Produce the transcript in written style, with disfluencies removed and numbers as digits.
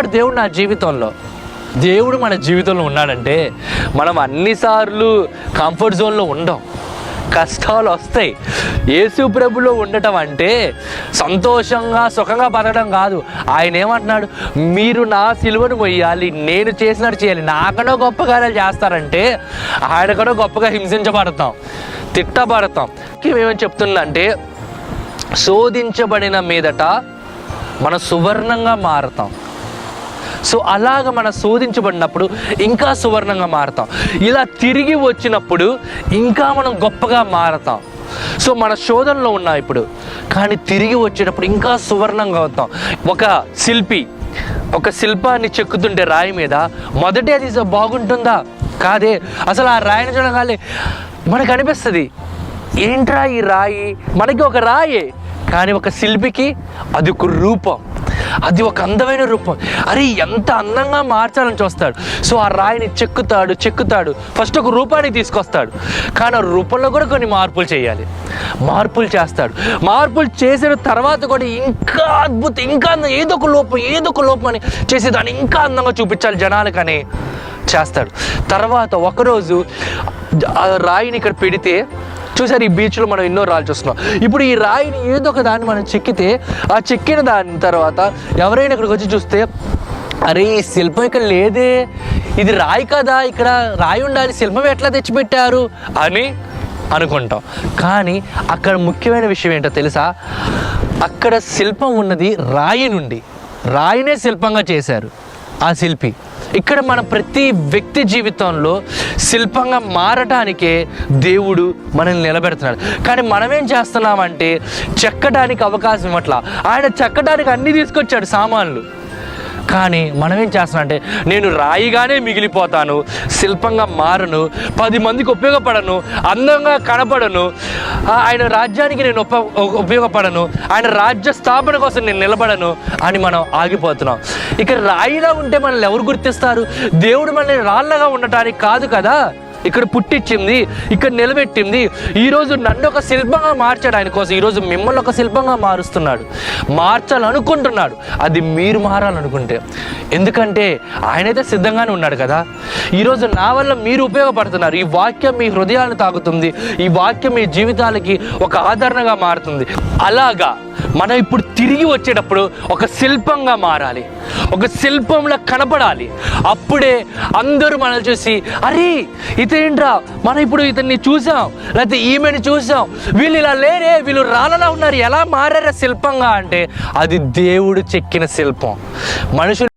ఉన్నాడు దేవుడు నా జీవితంలో. దేవుడు మన జీవితంలో ఉన్నాడంటే మనం అన్నిసార్లు కంఫర్ట్ జోన్లో ఉండం, కష్టాలు వస్తాయి. యేసు ప్రభులో ఉండటం అంటే సంతోషంగా సుఖంగా బతకడం కాదు. ఆయన ఏమంటున్నాడు, మీరు నా సిలువను మొయ్యాలి, నేను చేసినట్టు చేయాలి, నాకన్నా గొప్ప కార్యాలు చేస్తారంటే ఆయన కూడా గొప్పగా హింసించబడతాం, తిట్టబడతాం. ఏమేమి చెప్తుందంటే శోధించబడిన మీదట మనం సువర్ణంగా మారుతాం. సో అలాగ మనం శోధించబడినప్పుడు ఇంకా సువర్ణంగా మారుతాం. ఇలా తిరిగి వచ్చినప్పుడు ఇంకా మనం గొప్పగా మారుతాం. సో మన శోధనలో ఉన్నాం ఇప్పుడు, కానీ తిరిగి వచ్చేటప్పుడు ఇంకా సువర్ణంగా అవుతాం. ఒక శిల్పి ఒక శిల్పాన్ని చెక్కుతుంటే రాయి మీద మొదటి అది బాగుంటుందా? కాదే. అసలు ఆ రాయిని చూడగానే మనకు అనిపిస్తుంది, ఏంట్రా ఈ రాయి, మనకి ఒక రాయే, కానీ ఒక శిల్పికి అది ఒక రూపం, అది ఒక అందమైన రూపం. అరే ఎంత అందంగా మార్చాలని చూస్తాడు. సో ఆ రాయిని చెక్కుతాడు, ఫస్ట్ ఒక రూపాన్ని తీసుకొస్తాడు, కానీ ఆ రూపంలో కూడా కొన్ని మార్పులు చేయాలి, మార్పులు చేస్తాడు. మార్పులు చేసిన తర్వాత కూడా ఇంకా అద్భుతం, ఇంకా అందం, ఏదో ఒక లోపం అని చేసి దాన్ని ఇంకా అందంగా చూపించాలి జనాలకని చేస్తాడు. తర్వాత ఒకరోజు ఆ రాయిని ఇక్కడ పెడితే, చూసారు ఈ బీచ్లో మనం ఎన్నో రాళ్ళు చూస్తున్నాం. ఇప్పుడు ఈ రాయిని ఏదో ఒక దాన్ని మనం చెక్కితే, ఆ చెక్కిన దాని తర్వాత ఎవరైనా ఇక్కడికి వచ్చి చూస్తే, అరే ఈ శిల్పం ఇక్కడ లేదే, ఇది రాయి కదా, ఇక్కడ రాయి ఉండాలి, శిల్పం ఎట్లా తెచ్చిపెట్టారు అని అనుకుంటాం. కానీ అక్కడ ముఖ్యమైన విషయం ఏంటో తెలుసా? అక్కడ శిల్పం ఉన్నది రాయి నుండి, రాయినే శిల్పంగా చేశారు ఆ శిల్పి. ఇక్కడ మన ప్రతి వ్యక్తి జీవితంలో శిల్పంగా మారటానికే దేవుడు మనల్ని నిలబెడుతున్నాడు. కానీ మనమేం చేస్తున్నామంటే చెక్కడానికి అవకాశం ఇవ్వట్లా. ఆయన చెక్కడానికి అన్నీ తీసుకొచ్చాడు సామాన్లు, కానీ మనమేం చేస్తున్నామంటే నేను రాయిగానే మిగిలిపోతాను, శిల్పంగా మారను, 10 మందికి ఉపయోగపడను, అందంగా కనపడను, ఆయన రాజ్యానికి నేను ఉపయోగపడను, ఆయన రాజ్య స్థాపన కోసం నేను నిలబడను అని మనం ఆగిపోతున్నాం. ఇక రాయిలా ఉంటే మనల్ని ఎవరు గుర్తిస్తారు? దేవుడు మనల్ని రాళ్ళగా ఉండటానికి కాదు కదా ఇక్కడ పుట్టించింది, ఇక్కడ నిలబెట్టింది. ఈరోజు నన్ను ఒక శిల్పంగా మార్చాడు ఆయన కోసం. ఈరోజు మిమ్మల్ని ఒక శిల్పంగా మారుస్తున్నాడు, మార్చాలనుకుంటున్నాడు. అది మీరు మారాలనుకుంటే, ఎందుకంటే ఆయనైతే సిద్ధంగానే ఉన్నాడు కదా. ఈరోజు నా వల్ల మీరు ఉపయోగపడుతున్నారు. ఈ వాక్యం మీ హృదయాన్ని తాకుతుంది, ఈ వాక్యం మీ జీవితాలకి ఒక ఆదరణగా మారుతుంది. అలాగా మనం ఇప్పుడు తిరిగి వచ్చేటప్పుడు ఒక శిల్పంగా మారాలి, ఒక శిల్పంలో కనపడాలి. అప్పుడే అందరూ మనల్ని చూసి, అరే ఇతేంట్రా, మనం ఇప్పుడు ఇతన్ని చూసాం, లేకపోతే ఈమెను చూసాం, వీళ్ళు ఇలా లేరే, వీళ్ళు రాళ్ళలా ఉన్నారు, ఎలా మారారా శిల్పంగా అంటే అది దేవుడు చెక్కిన శిల్పం. మనుషులు